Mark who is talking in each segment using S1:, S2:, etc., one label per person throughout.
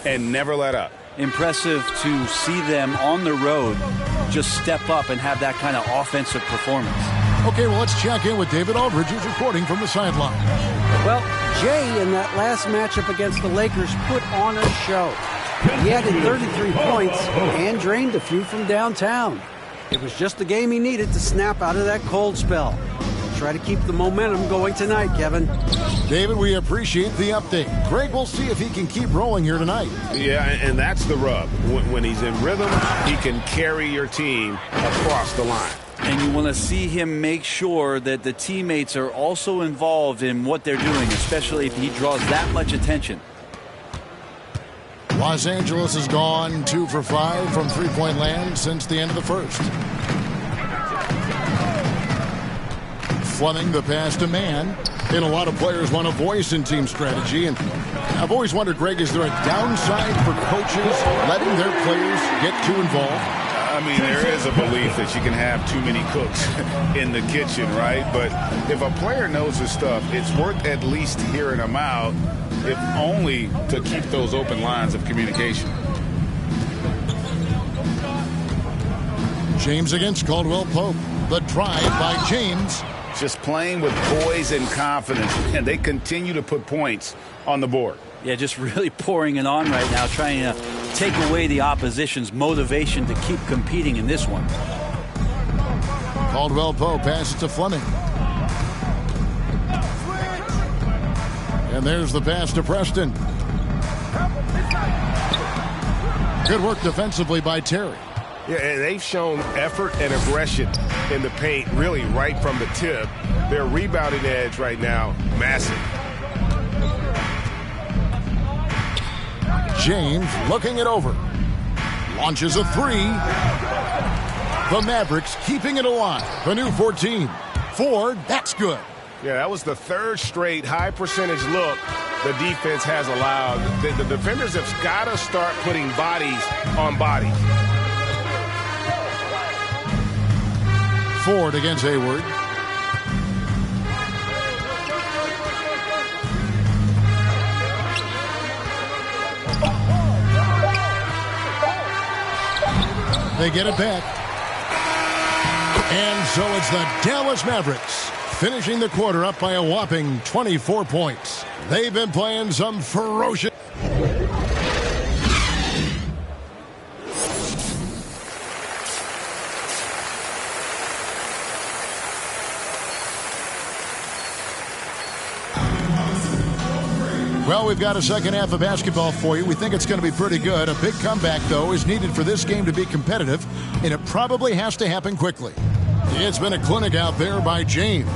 S1: and never let up.
S2: Impressive to see them on the road just step up and have that kind of offensive performance.
S3: Okay, well, let's check in with David Aldridge, who's reporting from the sideline.
S4: Well, Jay, in that last matchup against the Lakers, put on a show. He added 33 points and drained a few from downtown. It was just the game he needed to snap out of that cold spell. Try to keep the momentum going tonight, Kevin.
S3: David, we appreciate the update. Greg, we'll see if he can keep rolling here tonight.
S1: Yeah, and that's the rub. When he's in rhythm, he can carry your team across the line.
S2: And you want to see him make sure that the teammates are also involved in what they're doing, especially if he draws that much attention.
S3: Los Angeles has gone 2 for 5 from three-point land since the end of the first. Fleming, the pass to man. And a lot of players want a voice in team strategy. And I've always wondered, Greg, is there a downside for coaches letting their players get too involved?
S1: I mean, there is a belief that you can have too many cooks in the kitchen, right? But if a player knows his stuff, it's worth at least hearing them out, if only to keep those open lines of communication.
S3: James against Caldwell Pope. The drive by James.
S1: Just playing with poise and confidence, and they continue to put points on the board.
S2: Yeah, just really pouring it on right now, trying to take away the opposition's motivation to keep competing in this one.
S3: Caldwell Pope passes to Fleming. And there's the pass to Preston. Good work defensively by Terry.
S1: Yeah, and they've shown effort and aggression in the paint, really right from the tip. Their rebounding edge right now, massive.
S3: James looking it over. Launches a three. The Mavericks keeping it alive. The new 14. Ford, that's good.
S1: Yeah, that was the third straight high percentage look the defense has allowed. The defenders have got to start putting bodies on bodies.
S3: Ford against Hayward. They get it back. And so it's the Dallas Mavericks finishing the quarter up by a whopping 24 points. They've been playing some ferocious... Well, we've got a second half of basketball for you. We think it's going to be pretty good. A big comeback, though, is needed for this game to be competitive, and it probably has to happen quickly. It's been a clinic out there by James.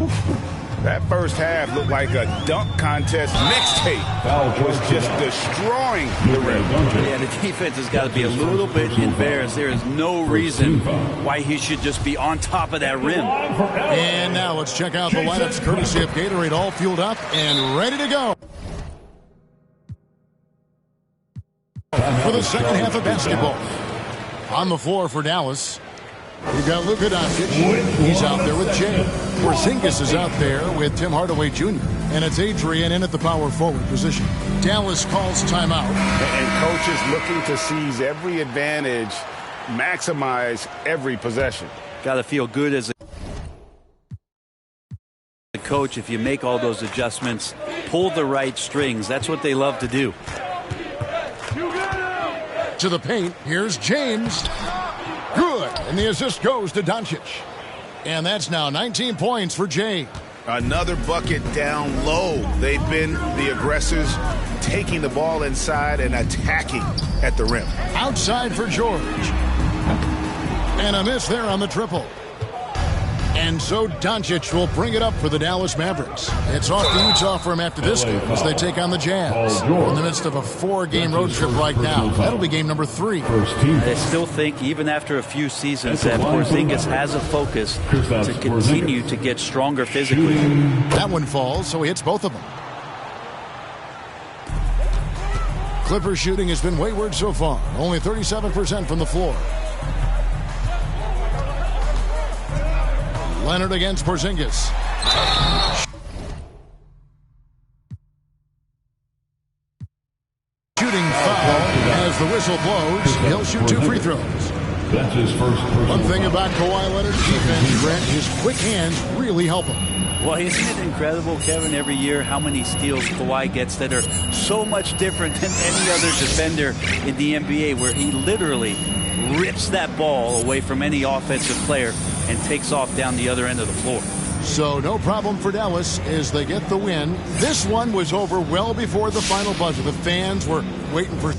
S1: Oof. That first half looked like a dunk contest mixtape. It was just destroying the rim.
S2: Yeah, the defense has got to be a little bit embarrassed. There is no reason why he should just be on top of that rim.
S3: And now let's check out the lineups courtesy of Gatorade, all fueled up and ready to go for the second half of basketball. On the floor for Dallas, we've got Luka Doncic. He's out there with Jay. Porzingis is out there with Tim Hardaway Jr. And it's Adrian in at the power forward position. Dallas calls timeout.
S1: And coach is looking to seize every advantage, maximize every possession.
S2: Got to feel good as a coach if you make all those adjustments, pull the right strings. That's what they love to do.
S3: To the paint, here's James. Good, and the assist goes to Doncic. And that's now 19 points for Jay.
S1: Another bucket down low. They've been the aggressors, taking the ball inside and attacking at the rim.
S3: Outside for George. And a miss there on the triple. And so Doncic will bring it up for the Dallas Mavericks. It's off to Utah for him after this game as they take on the Jazz. We're in the midst of a 4-game road trip right now. That'll be game number 3.
S2: I still think, even after a few seasons, that Porzingis has a focus to continue to get stronger physically.
S3: That one falls, so he hits both of them. Clippers shooting has been wayward so far. Only 37% from the floor. Leonard against Porzingis. Shooting the whistle blows, he'll shoot 2 free throws.
S5: That's his first.
S3: One thing about Kawhi Leonard's defense, Brent, his quick hands really help him.
S2: Well, isn't it incredible, Kevin, every year how many steals Kawhi gets that are so much different than any other defender in the NBA, where he literally rips that ball away from any offensive player and takes off down the other end of the floor.
S3: So no problem for Dallas as they get the win. This one was over well before the final buzzer. The fans were waiting for...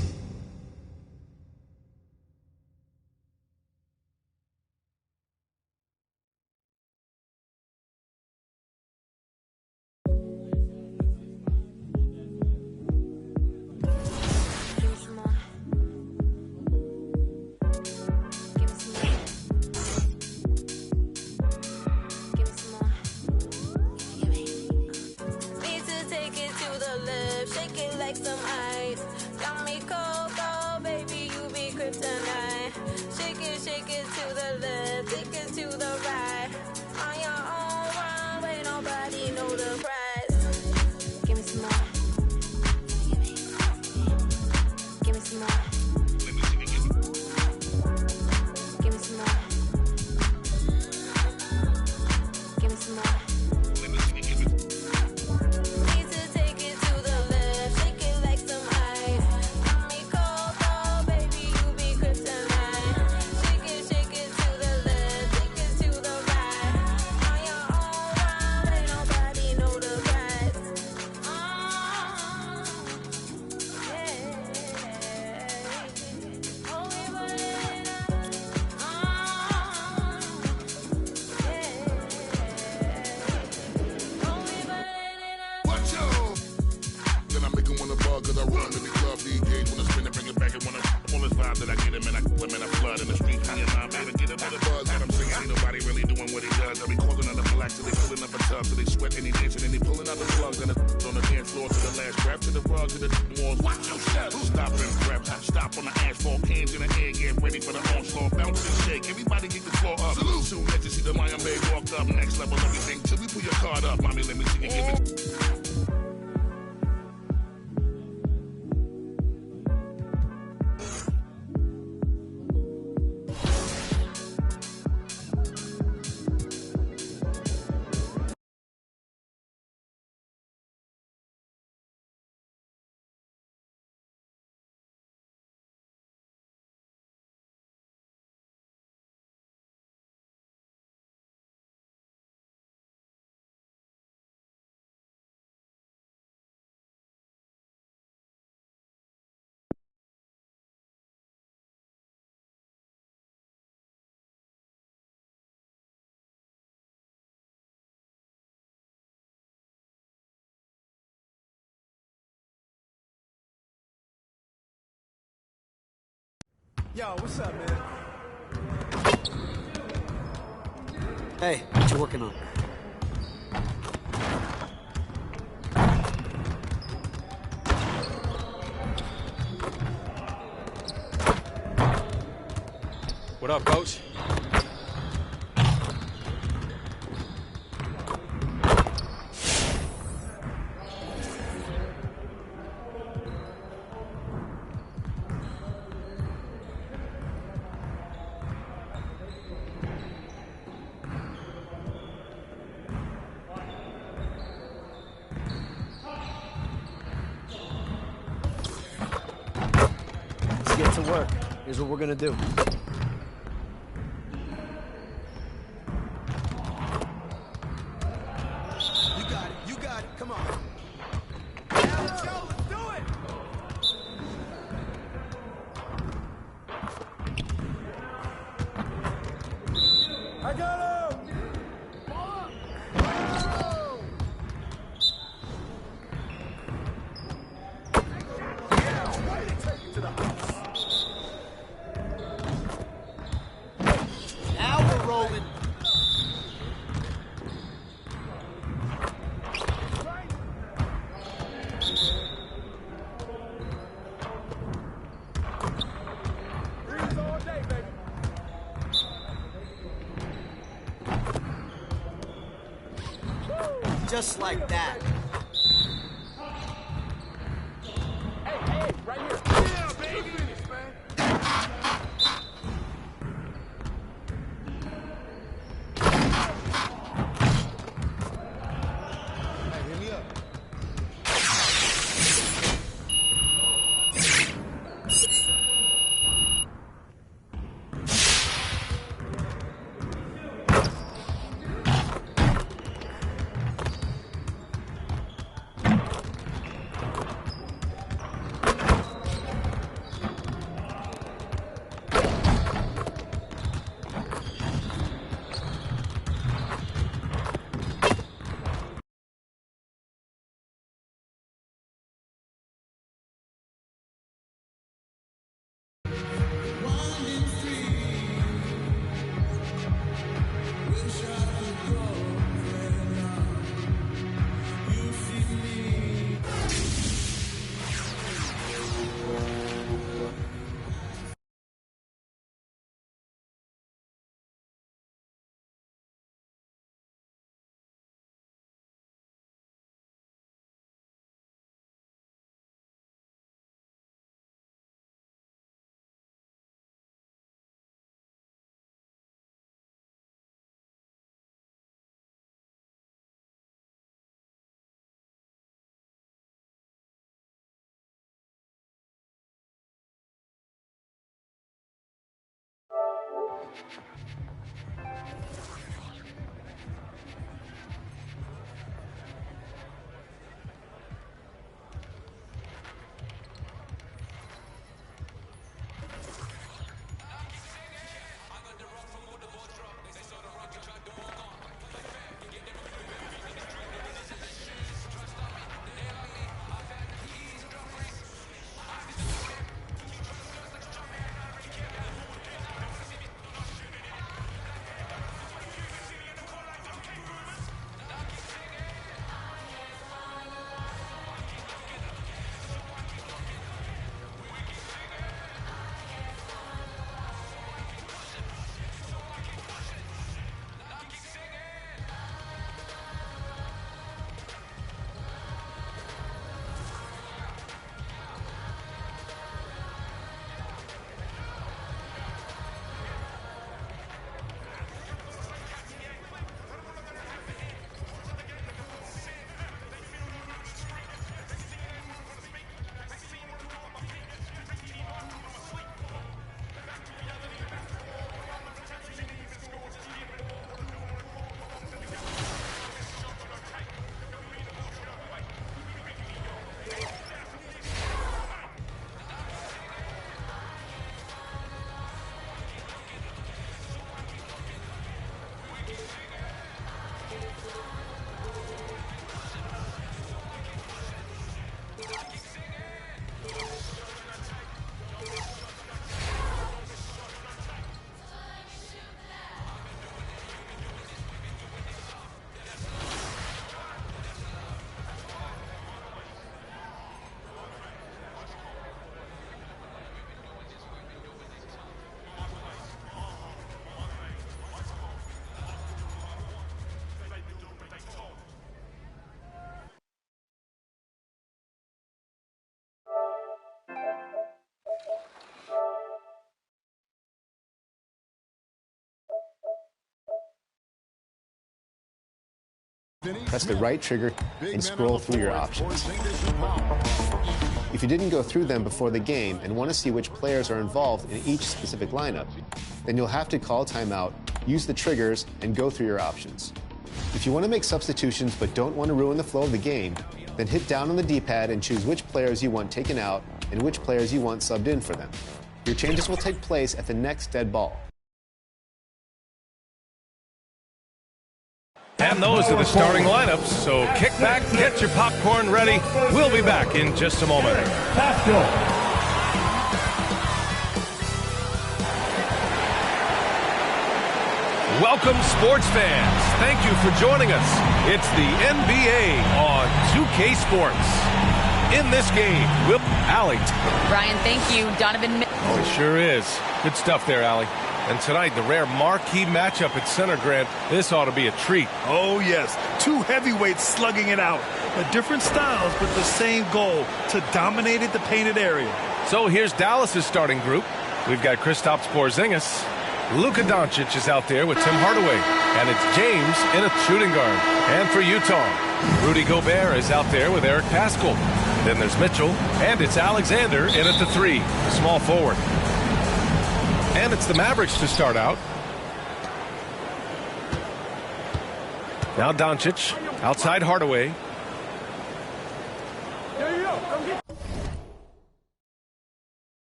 S6: Yo, what's up, man?
S4: Hey, what you working on?
S6: What up, coach?
S4: Get to work. Here's what we're gonna do.
S6: You got it, come on. Yeah, let's go, let's do it! I got him!
S4: Just like that.
S6: Hey, right here. Yeah, baby!
S5: Press the right trigger and scroll through your options. If you didn't go through them before the game and want to see which players are involved in each specific lineup, then you'll have to call timeout, use the triggers, and go through your options. If you want to make substitutions but don't want to ruin the flow of the game, then hit down on the D-pad and choose which players you want taken out and which players you want subbed in for them. Your changes will take place at the next dead ball.
S7: And those are the starting lineups, so kick back, get your popcorn ready. We'll be back in just a moment. Welcome, sports fans. Thank you for joining us. It's the NBA on 2K Sports. In this game, Allie.
S8: Brian, thank you. Donovan.
S7: Oh, it sure is. Good stuff there, Allie. And tonight, the rare marquee matchup at center, Grant. This ought to be a treat.
S9: Oh, yes. Two heavyweights slugging it out. Different styles, but the same goal, to dominate the painted area.
S7: So here's Dallas's starting group. We've got Kristaps Porzingis. Luka Doncic is out there with Tim Hardaway. And it's James in a shooting guard. And for Utah, Rudy Gobert is out there with Eric Paschall. Then there's Mitchell. And it's Alexander in at the 3, the small forward. And it's the Mavericks to start out. Now Doncic, outside Hardaway.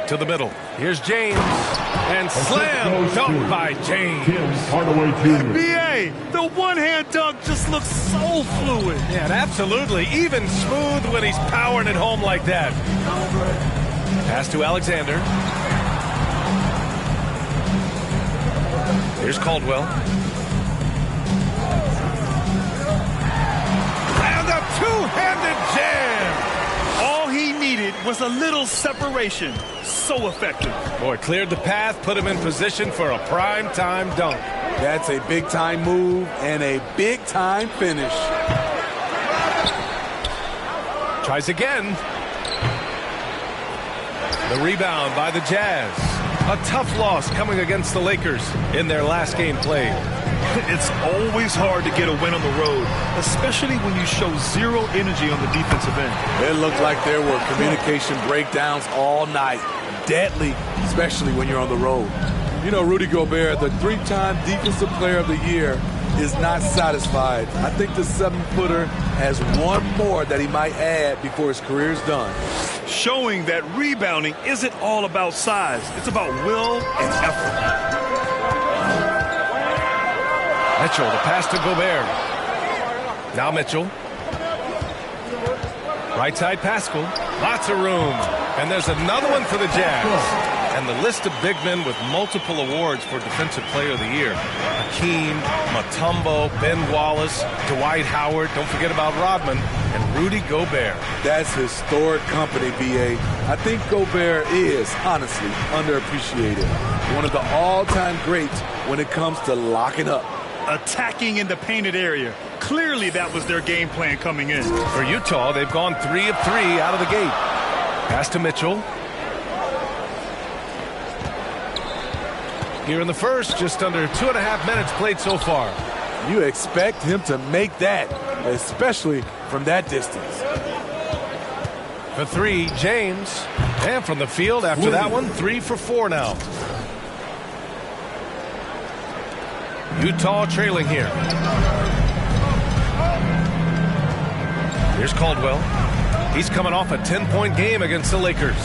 S7: To the middle. Here's James. And slam dunk by James.
S9: NBA, the one-hand dunk just looks so fluid.
S7: Yeah, and absolutely. Even smooth when he's powering it home like that. Pass to Alexander. Here's Caldwell. And a two-handed jam.
S9: All he needed was a little separation. So effective.
S7: Boy, cleared the path, put him in position for a prime-time dunk.
S10: That's a big-time move and a big-time finish.
S7: Tries again. The rebound by the Jazz. A tough loss coming against the Lakers in their last game played.
S9: It's always hard to get a win on the road, especially when you show zero energy on the defensive end.
S10: It looked like there were communication breakdowns all night. Deadly, especially when you're on the road. You know, Rudy Gobert, the 3-time Defensive Player of the Year, is not satisfied. I think the 7-footer has one more that he might add before his career is done.
S9: Showing that rebounding isn't all about size. It's about will and effort.
S7: Mitchell, the pass to Gobert. Now Mitchell. Right side Pascal. Lots of room. And there's another one for the Jazz. And the list of big men with multiple awards for Defensive Player of the Year. Hakeem, Mutombo, Ben Wallace, Dwight Howard, don't forget about Rodman, and Rudy Gobert.
S10: That's historic company, VA. I think Gobert is, honestly, underappreciated. One of the all-time greats when it comes to locking up.
S9: Attacking in the painted area. Clearly that was their game plan coming in.
S7: For Utah, they've gone 3 of 3 out of the gate. Pass to Mitchell. Here in the first, just under 2.5 minutes played so far.
S10: You expect him to make that, especially from that distance.
S7: For 3, James. And from the field after that one, 3 for 4 now. Utah trailing here. Here's Caldwell. He's coming off a 10-point game against the Lakers.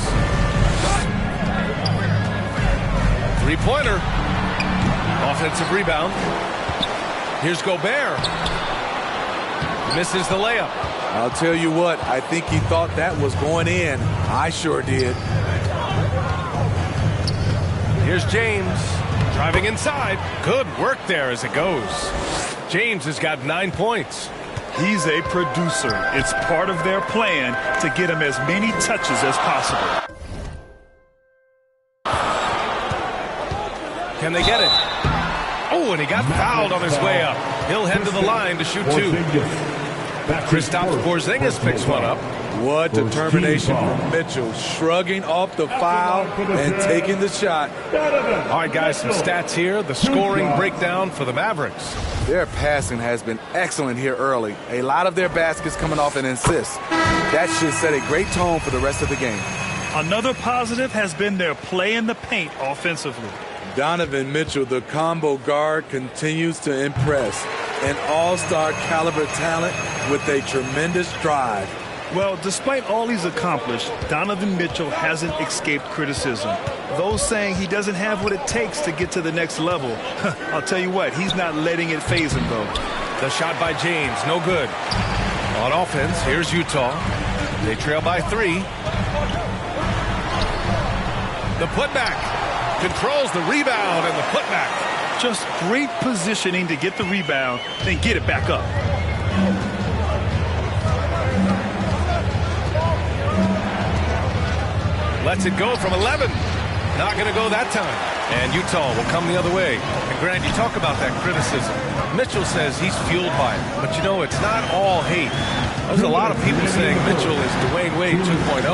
S7: 3-pointer. Offensive rebound. Here's Gobert. Misses the layup.
S10: I'll tell you what, I think he thought that was going in. I sure did.
S7: Here's James. Driving inside. Good work there as it goes. James has got 9 points.
S9: He's a producer. It's part of their plan to get him as many touches as possible.
S7: Can they get it? Oh, and he got fouled on his way up. He'll head to the line to shoot 2. Kristaps Porzingis picks one up.
S10: What determination from Mitchell, shrugging off the foul and taking the shot.
S7: All right, guys, some stats here. The scoring breakdown for the Mavericks.
S10: Their passing has been excellent here early. A lot of their baskets coming off an assist. That should set a great tone for the rest of the game.
S9: Another positive has been their play in the paint offensively.
S10: Donovan Mitchell, the combo guard, continues to impress. An all-star caliber talent with a tremendous drive.
S9: Well, despite all he's accomplished, Donovan Mitchell hasn't escaped criticism. Those saying he doesn't have what it takes to get to the next level. I'll tell you what, he's not letting it faze him, though.
S7: The shot by James, no good. On offense, here's Utah. They trail by 3. The putback. Controls the rebound and the putback.
S9: Just great positioning to get the rebound, then get it back up.
S7: Lets it go from 11. Not going to go that time. And Utah will come the other way. And Grant, you talk about that criticism. Mitchell says he's fueled by it. But you know, it's not all hate. There's a lot of people saying Mitchell is Dwayne Wade 2.0.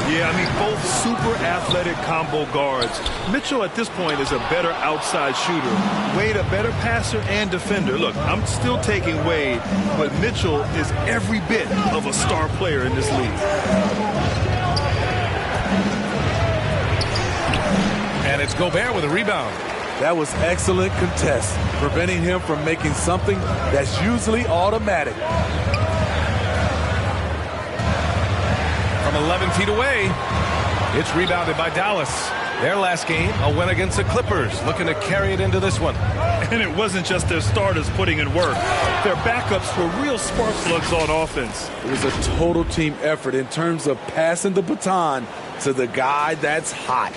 S9: Yeah, I mean, both super athletic combo guards. Mitchell at this point is a better outside shooter. Wade a better passer and defender. Look, I'm still taking Wade, but Mitchell is every bit of a star player in this league.
S7: And it's Gobert with a rebound.
S10: That was excellent contest, preventing him from making something that's usually automatic.
S7: From 11 feet away, it's rebounded by Dallas. Their last game, a win against the Clippers, looking to carry it into this one.
S9: And it wasn't just their starters putting in work. Their backups were real spark plugs on offense.
S10: It was a total team effort in terms of passing the baton to the guy that's hot.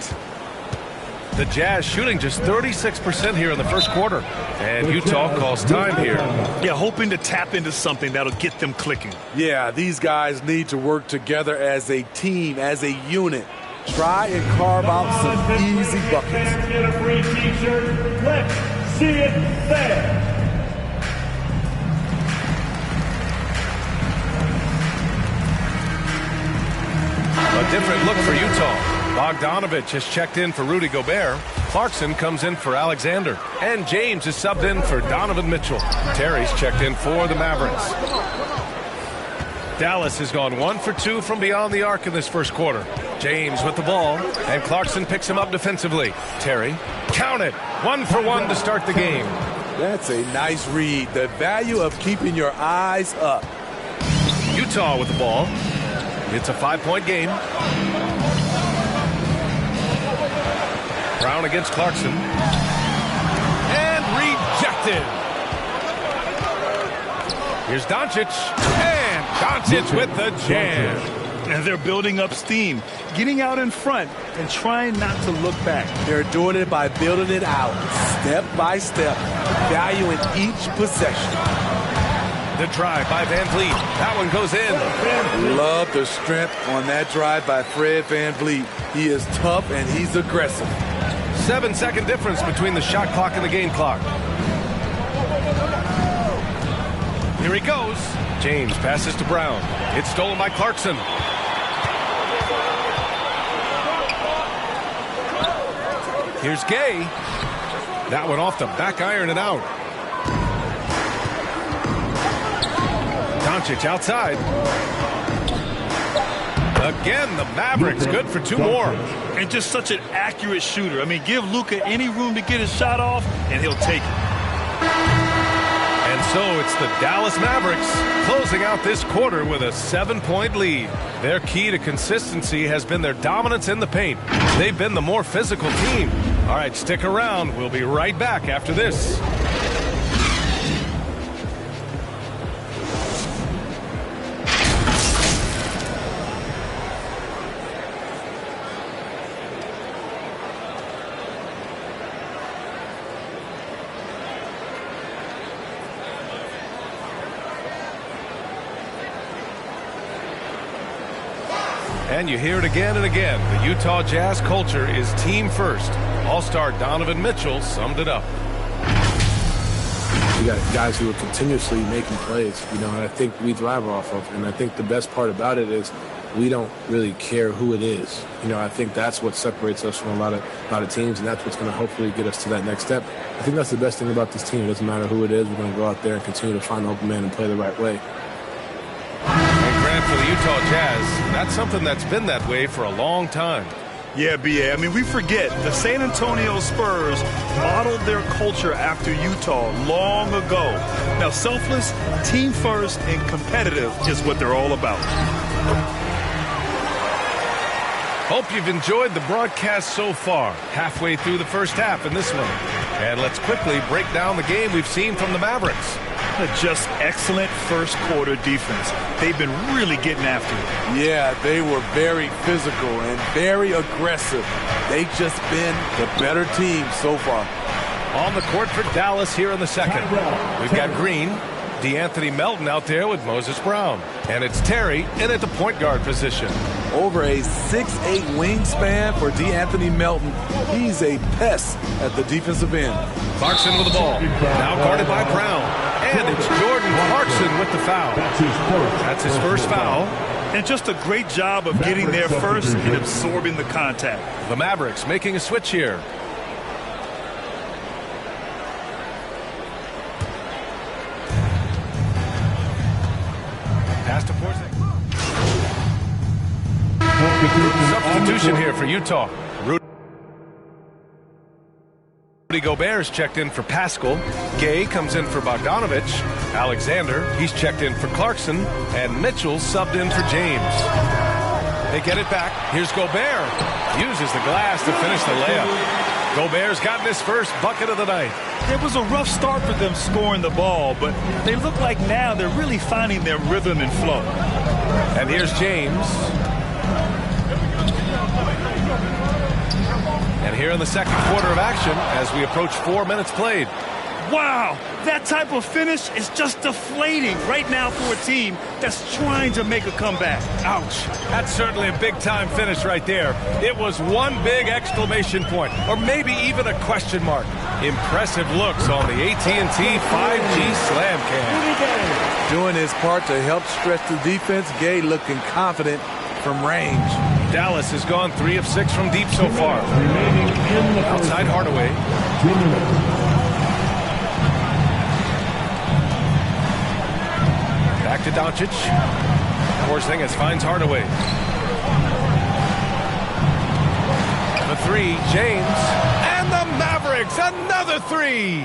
S7: The Jazz shooting just 36% here in the first quarter. And Utah calls time here.
S9: Yeah, hoping to tap into something that'll get them clicking.
S10: Yeah, these guys need to work together as a team, as a unit. Try and carve out some easy buckets.
S11: Get a free t-shirt. Let's see it there.
S7: A different look for Utah. Bogdanovich has checked in for Rudy Gobert. Clarkson comes in for Alexander. And James is subbed in for Donovan Mitchell. Terry's checked in for the Mavericks. Dallas has gone 1 for 2 from beyond the arc in this first quarter. James with the ball, and Clarkson picks him up defensively. Terry, count it, 1 for 1 to start the game.
S10: That's a nice read. The value of keeping your eyes up.
S7: Utah with the ball. It's a 5-point game. Brown against Clarkson. And rejected. Here's Doncic. And Doncic with the jam.
S9: And they're building up steam, getting out in front and trying not to look back.
S10: They're doing it by building it out, step by step, valuing each possession.
S7: The drive by Van Vliet. That one goes in.
S10: Love the strength on that drive by Fred Van Vliet. He is tough and he's aggressive.
S7: 7-second difference between the shot clock and the game clock. Here he goes. James passes to Brown. It's stolen by Clarkson. Here's Gay. That one off the back iron and out. Doncic outside. Again, the Mavericks good for 2 more.
S9: And just such an accurate shooter. I mean, give Luka any room to get his shot off, and he'll take it.
S7: And so it's the Dallas Mavericks closing out this quarter with a 7-point lead. Their key to consistency has been their dominance in the paint. They've been the more physical team. All right, stick around. We'll be right back after this. And you hear it again and again. The Utah Jazz culture is team first. All-star Donovan Mitchell summed it up.
S12: We got guys who are continuously making plays, and I think we thrive off of. And I think the best part about it is we don't really care who it is. I think that's what separates us from a lot of teams, and that's what's going to hopefully get us to that next step. I think that's the best thing about this team. It doesn't matter who it is. We're going to go out there and continue to find the open man and play the right way.
S7: For the Utah Jazz, that's something that's been that way for a long time.
S9: Yeah, B.A. I mean, we forget the San Antonio Spurs modeled their culture after Utah long ago. Now, selfless, team first, and competitive is what they're all about.
S7: Hope you've enjoyed the broadcast so far. Halfway through the first half in this one. And let's quickly break down the game we've seen from the Mavericks.
S9: Just excellent first quarter defense. They've been really getting after it.
S10: Yeah, they were very physical and very aggressive. They've just been the better team so far.
S7: On the court for Dallas here in the second. We've got Green, DeAnthony Melton out there with Moses Brown. And it's Terry in at the point guard position.
S10: Over a 6'8" wingspan for DeAnthony Melton. He's a pest at the defensive end.
S7: Clarkson with the ball. Now guarded by Brown. And it's Jordan Clarkson with the foul. That's his first foul.
S9: And just a great job of getting there first and absorbing the contact.
S7: The Mavericks making a switch here. Pass to Porzingis. Substitution here for Utah. Rudy Gobert's checked in for Pascal. Gay comes in for Bogdanovich. Alexander, he's checked in for Clarkson. And Mitchell subbed in for James. They get it back. Here's Gobert. Uses the glass to finish the layup. Gobert's gotten his first bucket of the night.
S9: It was a rough start for them scoring the ball, but they look like now they're really finding their rhythm and flow.
S7: And here's James. And here in the second quarter of action as we approach 4 minutes played.
S9: Wow, that type of finish is just deflating right now for a team that's trying to make a comeback.
S7: Ouch. That's certainly a big-time finish right there. It was one big exclamation point, or maybe even a question mark. Impressive looks on the AT&T 5G Slam Cam.
S10: Doing his part to help stretch the defense. Gay looking confident. from range.
S7: Dallas has gone 3 of 6 from deep so far. Outside Hardaway.
S11: 2 minutes.
S7: Back to Doncic. Porzingis finds Hardaway. The 3, James. And the Mavericks, another 3.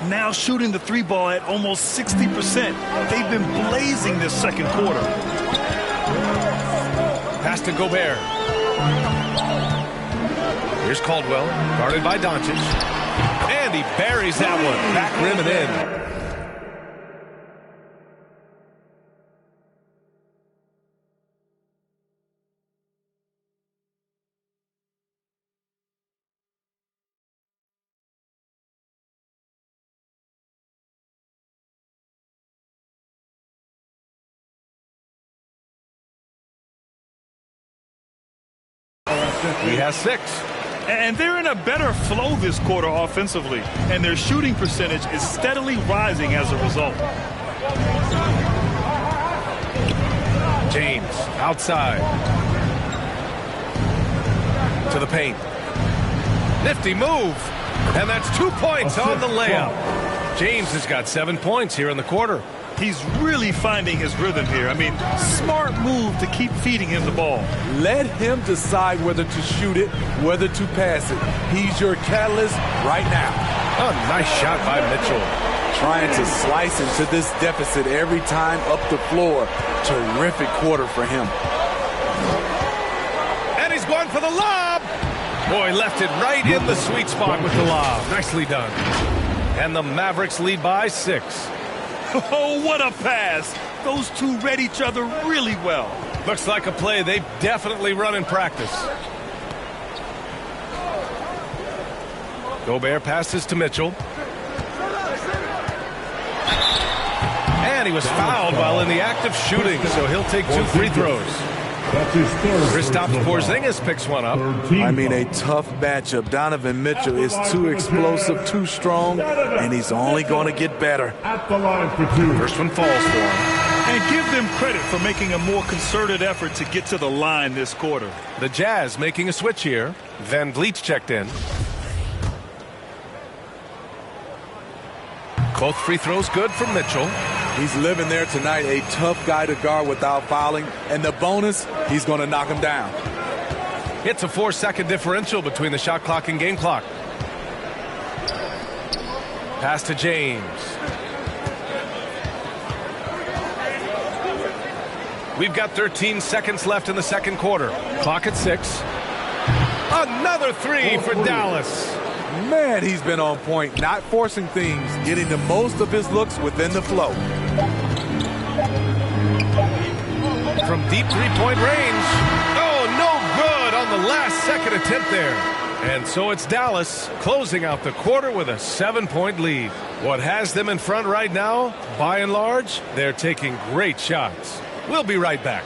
S9: Now shooting the 3 ball at almost 60%. They've been blazing this second quarter.
S7: Pass to Gobert. Here's Caldwell, guarded by Doncic. And he buries that one. Back rim and in. He has 6.
S9: And they're in a better flow this quarter offensively. And their shooting percentage is steadily rising as a result.
S7: James outside. To the paint. Nifty move. And that's 2 points on the layup. James has got 7 points here in the quarter.
S9: He's really finding his rhythm here. I mean, smart move to keep feeding him the ball.
S10: Let him decide whether to shoot it, whether to pass it. He's your catalyst right now.
S7: Oh, nice shot by Mitchell.
S10: Trying to slice into this deficit every time up the floor. Terrific quarter for him.
S7: And he's going for the lob. Boy, left it right in the sweet spot with the lob. Nicely done. And the Mavericks lead by 6.
S9: Oh, what a pass. Those two read each other really well.
S7: Looks like a play they've definitely run in practice. Gobert passes to Mitchell. And he was fouled while in the act of shooting, so he'll take 2 free throws. Kristaps Porzingis picks one up.
S10: I mean, a tough matchup. Donovan Mitchell is too explosive, too strong, and he's only going to get better.
S7: First one falls for him.
S9: And give them credit for making a more concerted effort to get to the line this quarter.
S7: The Jazz making a switch here. Van Vliet's checked in. Both free throws good from Mitchell.
S10: He's living there tonight, a tough guy to guard without fouling. And the bonus, he's going to knock him down.
S7: It's a 4-second differential between the shot clock and game clock. Pass to James. We've got 13 seconds left in the second quarter. Clock at 6. Another 3 for Dallas.
S10: Man, he's been on point, not forcing things, getting the most of his looks within the flow.
S7: From deep three-point range. Oh, no good on the last second attempt there. And so it's Dallas closing out the quarter with a 7-point lead. What has them in front right now, by and large, they're taking great shots. We'll be right back.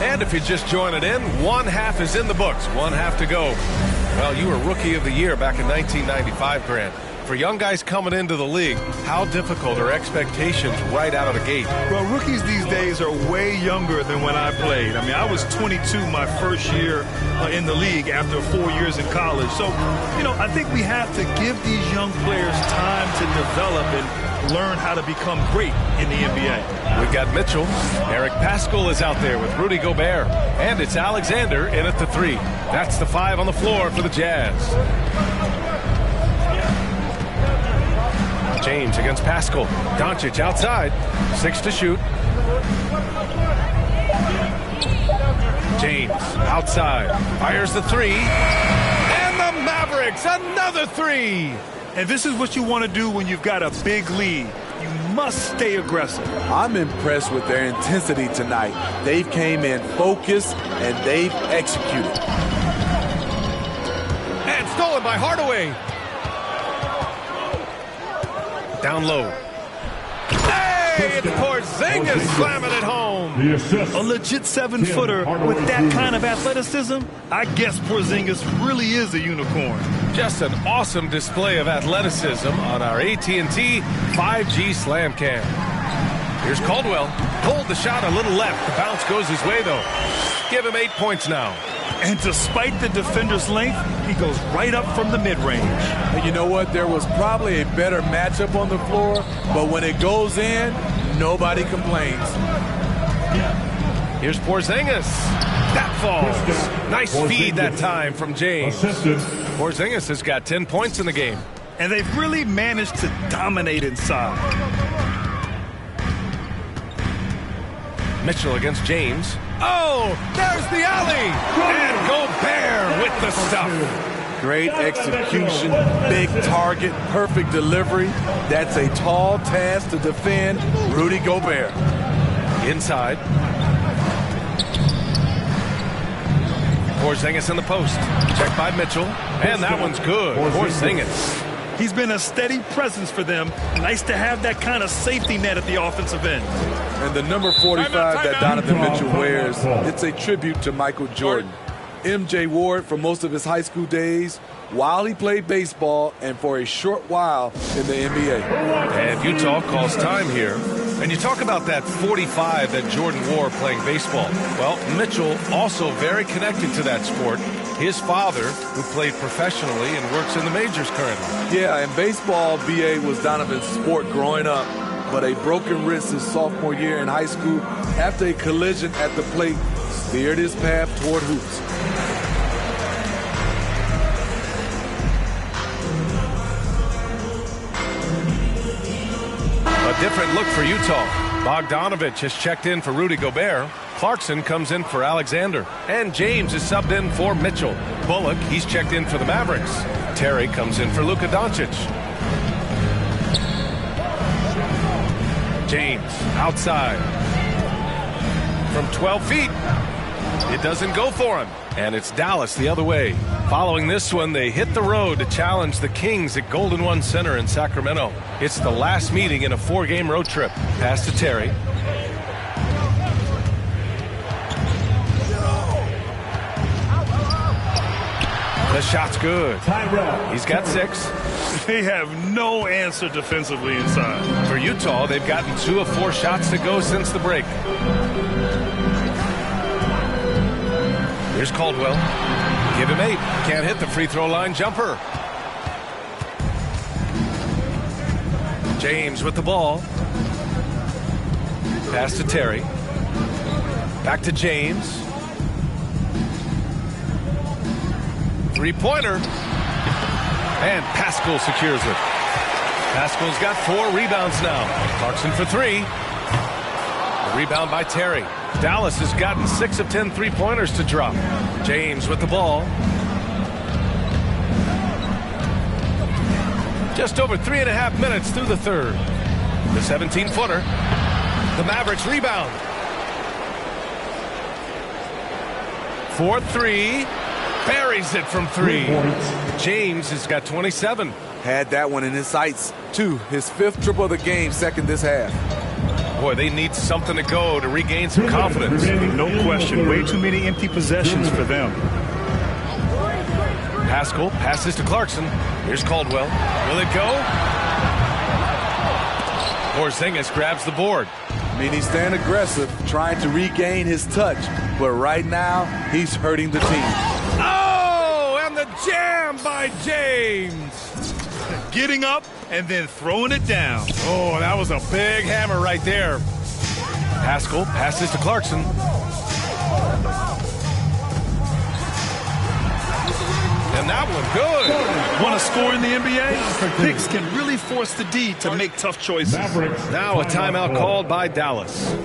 S7: And if you're just joining in, one half is in the books, one half to go. Well, you were Rookie of the Year back in 1995, Grant. For young guys coming into the league, how difficult are expectations right out of the gate?
S9: Well, rookies these days are way younger than when I played. I mean, I was 22 my first year in the league after 4 years in college. So, you know, I think we have to give these young players time to develop and learn how to become great in the NBA.
S7: We've got Mitchell. Eric Paschall is out there with Rudy Gobert. And it's Alexander in at the 3. That's the 5 on the floor for the Jazz. James against Paschall. Doncic outside. 6 to shoot. James outside. Fires the 3. And the Mavericks, another three.
S9: And this is what you want to do when you've got a big lead. You must stay aggressive.
S10: I'm impressed with their intensity tonight. They've came in focused and they've executed.
S7: And stolen by Hardaway. Down low. Hey, it's Porzingis slamming it home.
S9: A legit 7-footer with that kind of athleticism. I guess Porzingis really is a unicorn.
S7: Just an awesome display of athleticism on our AT&T 5G Slam Cam. Here's Caldwell. Pulled the shot a little left. The bounce goes his way, though. Give him 8 points now.
S9: And despite the defender's length, he goes right up from the mid-range.
S10: And you know what? There was probably a better matchup on the floor, but when it goes in, nobody complains.
S7: Here's Porzingis. That falls. Nice feed that time from James. Porzingis has got 10 points in the game.
S9: And they've really managed to dominate inside.
S7: Mitchell against James. Oh, there's the alley. And Gobert with the stuff.
S10: Great execution, big target, perfect delivery. That's a tall task to defend Rudy Gobert.
S7: Inside. Porzingis in the post. Checked by Mitchell. And that one's good. Porzingis.
S9: He's been a steady presence for them. Nice to have that kind of safety net at the offensive end.
S10: And the number 45 that Donovan Mitchell wears, it's a tribute to Michael Jordan. MJ wore it for most of his high school days while he played baseball and for a short while in the NBA.
S7: And Utah calls time here. And you talk about that 45 that Jordan wore playing baseball. Well, Mitchell also very connected to that sport. His father, who played professionally and works in the majors currently.
S10: Yeah, and baseball, BA, was Donovan's sport growing up. But a broken wrist his sophomore year in high school after a collision at the plate steered his path toward hoops.
S7: A different look for Utah. Bogdanovich has checked in for Rudy Gobert. Clarkson comes in for Alexander. And James is subbed in for Mitchell. Bullock, he's checked in for the Mavericks. Terry comes in for Luka Doncic. James outside. From 12 feet. It doesn't go for him. And it's Dallas the other way. Following this one, they hit the road to challenge the Kings at Golden One Center in Sacramento. It's the last meeting in a 4-game road trip. Pass to Terry. The shot's good. He's got 6.
S9: They have no answer defensively inside.
S7: For Utah, they've gotten 2 of 4 shots to go since the break. Here's Caldwell. Give him 8. Can't hit the free throw line jumper. James with the ball. Pass to Terry. Back to James. 3-pointer. And Pascal secures it. Pascal's got 4 rebounds now. Clarkson for 3. A rebound by Terry. Dallas has gotten 6 of 10 3-pointers to drop. James with the ball. Just over 3.5 minutes through the third. The 17-footer. The Mavericks rebound. 4-3. Buries it from 3. James has got 27.
S10: Had that one in his sights, too. His 5th triple of the game, second this half.
S7: Boy, they need something to go to regain some confidence.
S9: No question. Way too many empty possessions for them.
S7: Pascal passes to Clarkson. Here's Caldwell. Will it go? Porzingis grabs the board.
S10: I mean, he's staying aggressive, trying to regain his touch. But right now, he's hurting the team.
S7: Oh, and the jam by James.
S9: Getting up and then throwing it down.
S7: Oh, that was a big hammer right there. Pascal passes to Clarkson. And that one good.
S9: Want to score in the NBA? Picks can really force the D to make tough choices.
S7: Now a timeout called by Dallas.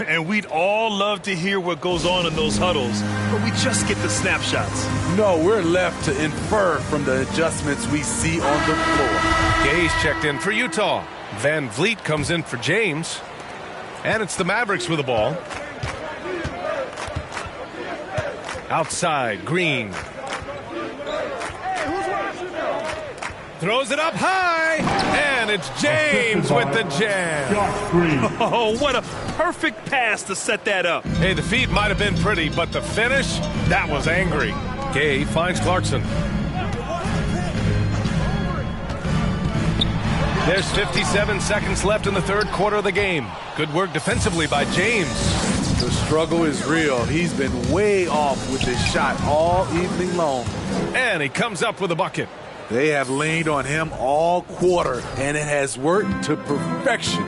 S9: And we'd all love to hear what goes on in those huddles, but we just get the snapshots.
S10: No, we're left to infer from the adjustments we see on the floor.
S7: Gay's checked in for Utah. Van Vliet comes in for James. And it's the Mavericks with the ball. Outside, Green. Throws it up high, and it's James with the jam.
S9: Oh, what a perfect pass to set that up.
S7: Hey, the feed might have been pretty, but the finish, that was angry. Gay finds Clarkson. There's 57 seconds left in the third quarter of the game. Good work defensively by James.
S10: The struggle is real. He's been way off with his shot all evening long.
S7: And he comes up with a bucket.
S10: They have leaned on him all quarter, and it has worked to perfection.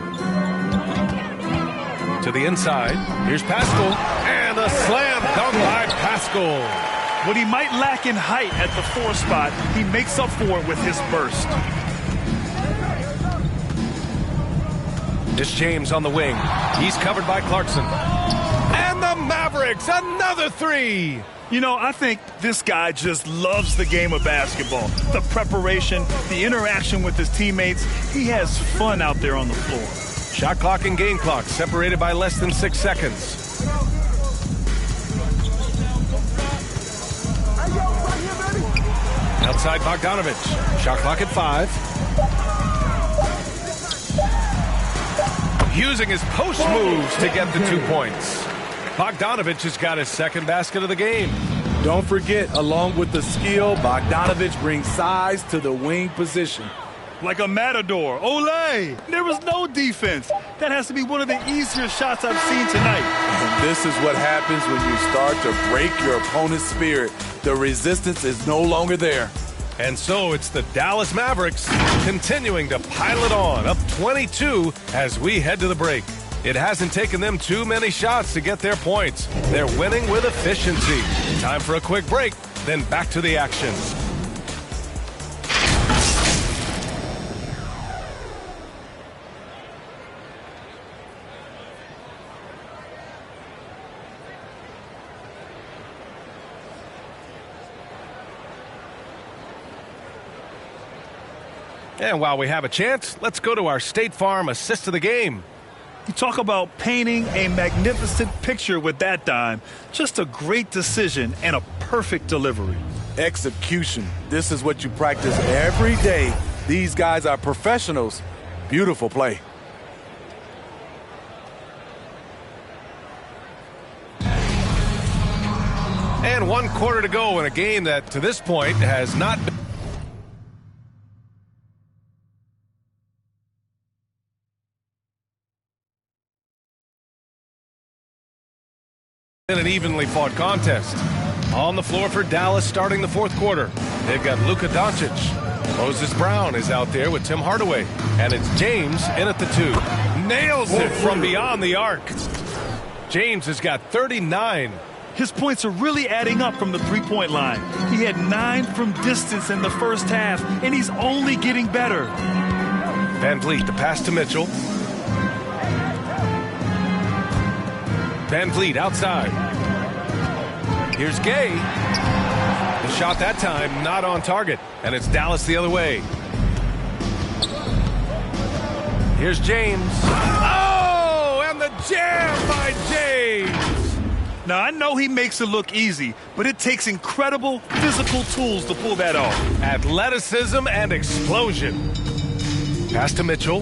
S7: To the inside, here's Pascal, and a slam dunk by Pascal.
S9: What he might lack in height at the 4 spot, he makes up for it with his burst.
S7: It's James on the wing. He's covered by Clarkson. And the Mavericks, another 3.
S9: You know, I think this guy just loves the game of basketball. The preparation, the interaction with his teammates. He has fun out there on the floor.
S7: Shot clock and game clock separated by less than 6 seconds. Outside Bogdanovich. Shot clock at 5. Using his post moves to get the 2 points. Bogdanovich has got his second basket of the game.
S10: Don't forget, along with the skill, Bogdanovich brings size to the wing position.
S9: Like a matador. Olé! There was no defense. That has to be one of the easier shots I've seen tonight.
S10: And this is what happens when you start to break your opponent's spirit. The resistance is no longer there.
S7: And so it's the Dallas Mavericks continuing to pile it on, up 22 as we head to the break. It hasn't taken them too many shots to get their points. They're winning with efficiency. Time for a quick break, then back to the action. And while we have a chance, let's go to our State Farm assist of the game.
S9: You talk about painting a magnificent picture with that dime. Just a great decision and a perfect delivery.
S10: Execution. This is what you practice every day. These guys are professionals. Beautiful play.
S7: And 1 quarter to go in a game that, to this point, has not been an evenly fought contest. On the floor for Dallas starting the fourth quarter. They've got Luka Doncic. Moses Brown is out there with Tim Hardaway. And it's James in at the 2. Nails it from beyond the arc. James has got 39.
S9: His points are really adding up from the three-point line. He had 9 from distance in the first half, and he's only getting better.
S7: Van Vliet, the pass to Mitchell. Van Vliet outside. Here's Gay. The shot that time not on target, and it's Dallas the other way. Here's James. Oh, and the jam by James.
S9: Now, I know he makes it look easy, but it takes incredible physical tools to pull that off.
S7: Athleticism and explosion. Pass to Mitchell.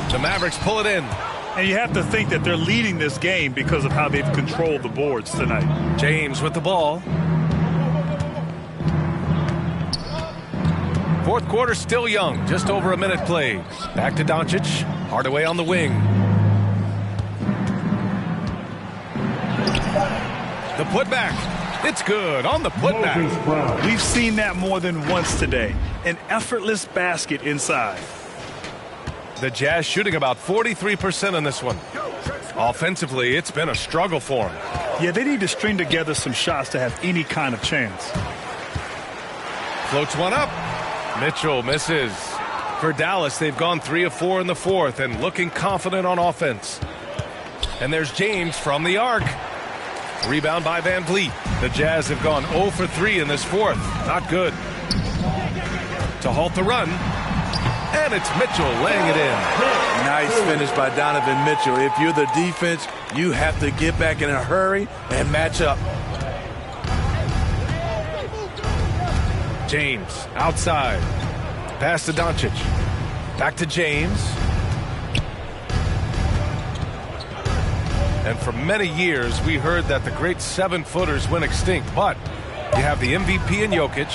S7: The Mavericks pull it in.
S9: And you have to think that they're leading this game because of how they've controlled the boards tonight.
S7: James with the ball. Fourth quarter still young, just over a minute played. Back to Doncic. Hardaway on the wing. The putback. It's good on the putback.
S9: We've seen that more than once today. An effortless basket inside.
S7: The Jazz shooting about 43% in this one. Offensively, it's been a struggle for them.
S9: Yeah, they need to string together some shots to have any kind of chance.
S7: Floats one up. Mitchell misses. For Dallas, they've gone 3 of 4 in the fourth and looking confident on offense. And there's James from the arc. Rebound by Van Vliet. The Jazz have gone 0 for 3 in this fourth. Not good. To halt the run. And it's Mitchell laying it in.
S10: Nice finish by Donovan Mitchell. If you're the defense, you have to get back in a hurry and match up.
S7: James outside. Pass to Doncic. Back to James. And for many years, we heard that the great 7-footers went extinct. But you have the MVP in Jokic,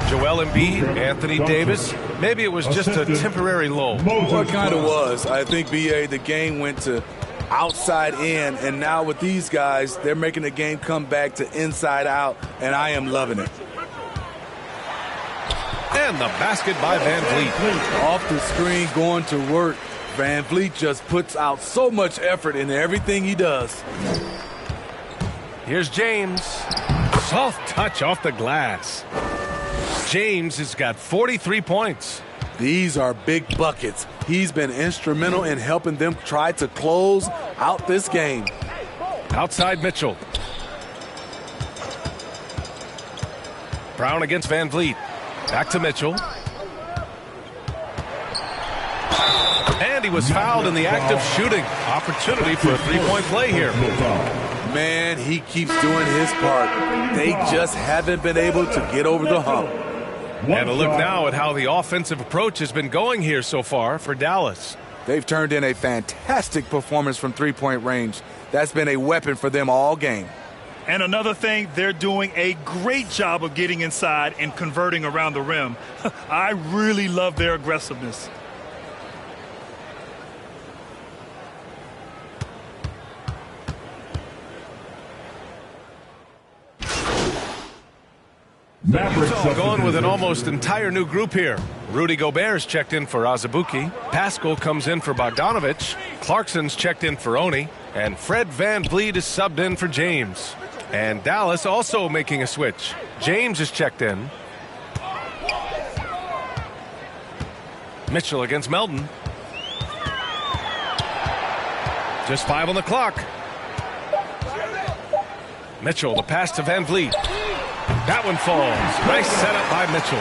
S7: Joel Embiid, Anthony Davis. Maybe it was just a temporary lull.
S10: Well, it kind of was. I think, B.A., the game went to outside in, and now with these guys, they're making the game come back to inside out, and I am loving it.
S7: And the basket by Van Vliet.
S10: Off the screen, going to work. Van Vliet just puts out so much effort in everything he does.
S7: Here's James. Soft touch off the glass. James has got 43 points.
S10: These are big buckets. He's been instrumental in helping them try to close out this game.
S7: Outside Mitchell. Brown against Van Vliet. Back to Mitchell. And he was fouled in the act of shooting. Opportunity for a three-point play here.
S10: Man, he keeps doing his part. They just haven't been able to get over the hump.
S7: And a look now at how the offensive approach has been going here so far for Dallas.
S10: They've turned in a fantastic performance from three-point range. That's been a weapon for them all game.
S9: And another thing, they're doing a great job of getting inside and converting around the rim. I really love their aggressiveness.
S7: Utah going with an almost entire new group here. Rudy Gobert's checked in for Azubuike. Pascal comes in for Bogdanovich. Clarkson's checked in for Oni. And Fred Van Vliet is subbed in for James. And Dallas also making a switch. James is checked in. Mitchell against Melton. Just 5 on the clock. Mitchell, the pass to Van Vliet. That one falls. Nice setup by Mitchell.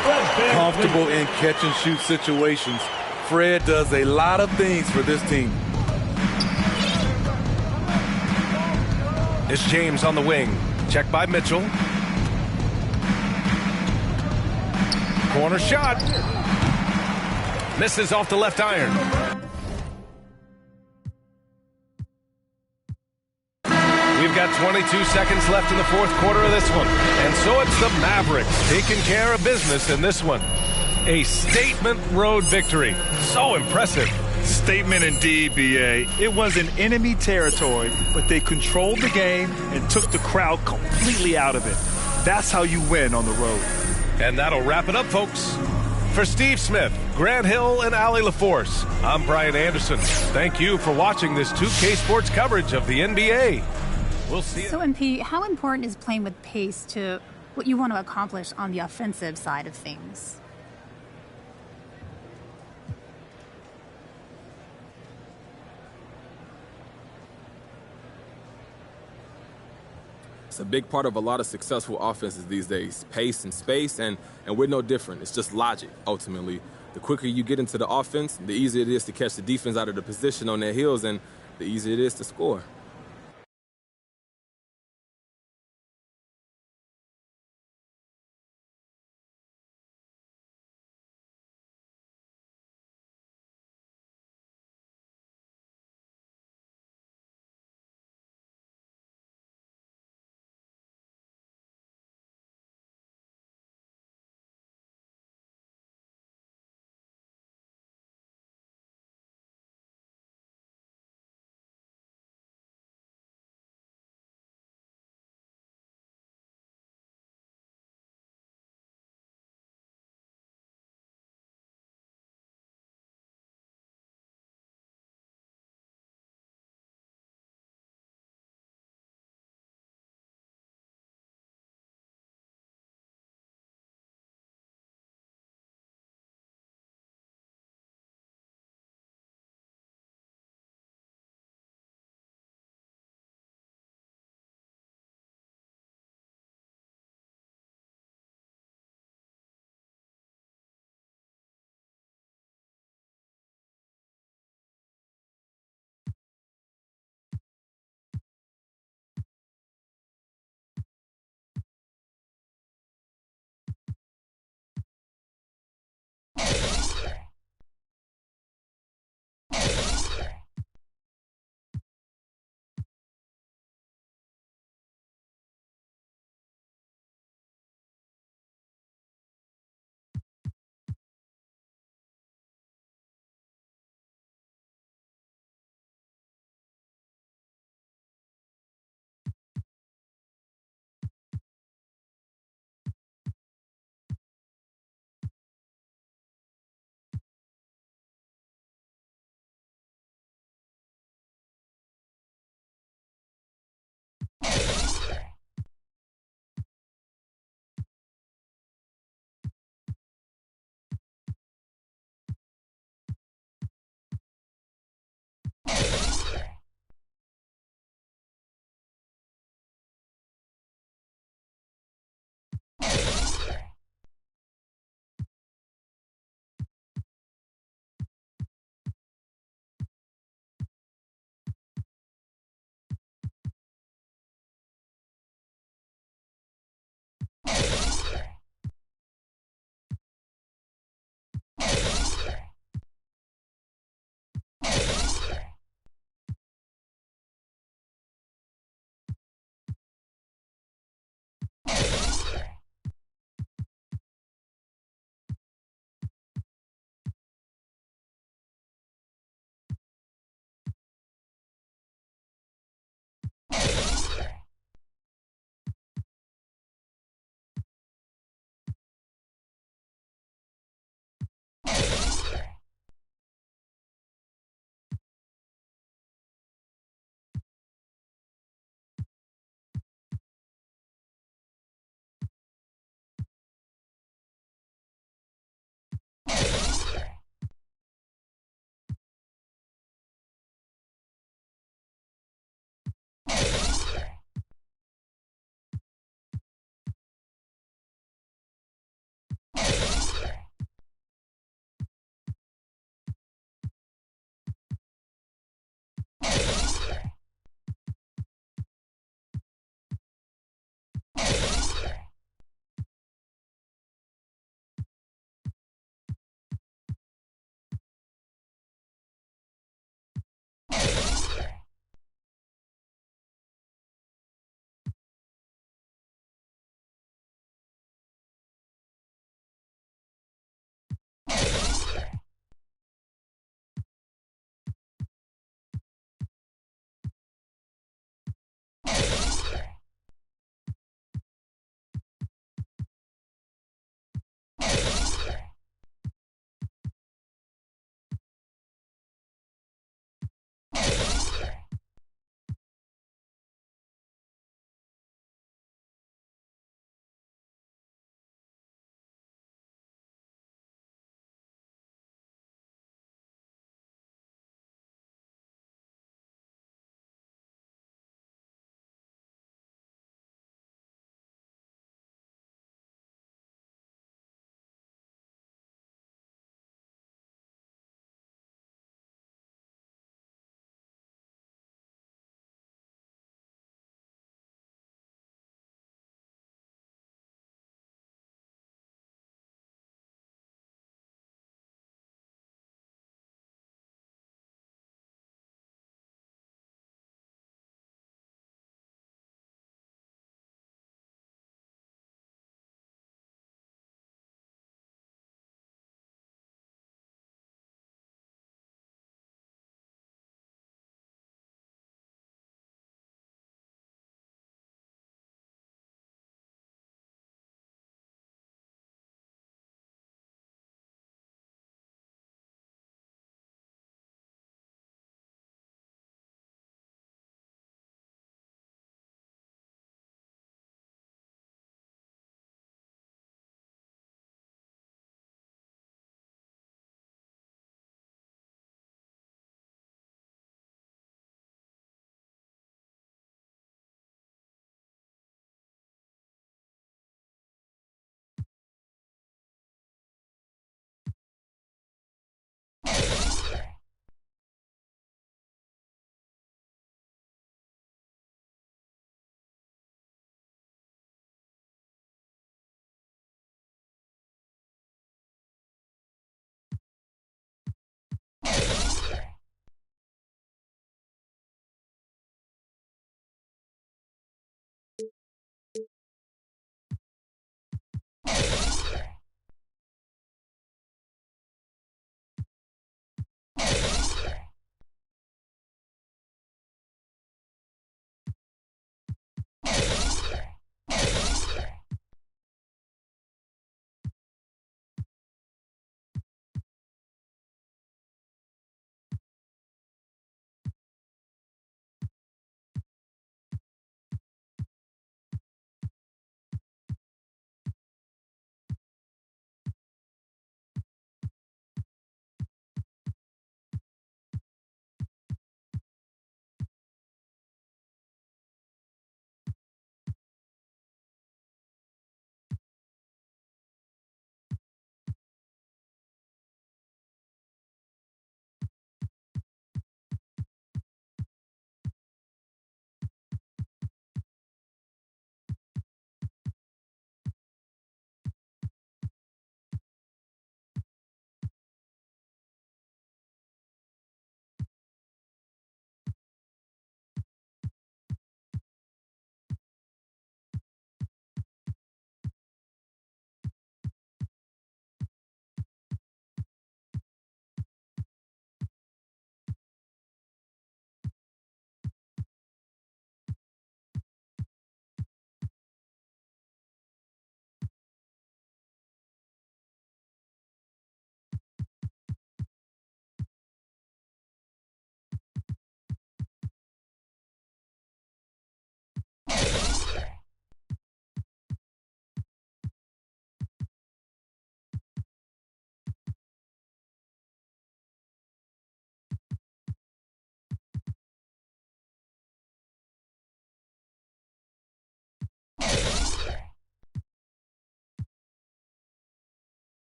S10: Comfortable in catch-and-shoot situations. Fred does a lot of things for this team.
S7: It's James on the wing. Checked by Mitchell. Corner shot. Misses off the left iron. We've got 22 seconds left in the fourth quarter of this one. And so it's the Mavericks taking care of business in this one. A statement road victory. So impressive.
S9: Statement indeed, B.A. It was in enemy territory, but they controlled the game and took the crowd completely out of it. That's how you win on the road.
S7: And that'll wrap it up, folks. For Steve Smith, Grant Hill, and Allie LaForce, I'm Brian Anderson. Thank you for watching this 2K Sports coverage of the NBA. We'll see you.
S13: So, MP, how important is playing with pace to what you want to accomplish on the offensive side of things?
S14: It's a big part of a lot of successful offenses these days, pace and space, and we're no different. It's just logic, ultimately. The quicker you get into the offense, the easier it is to catch the defense out of the position on their heels, and the easier it is to score.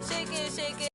S15: Shake it, shake it.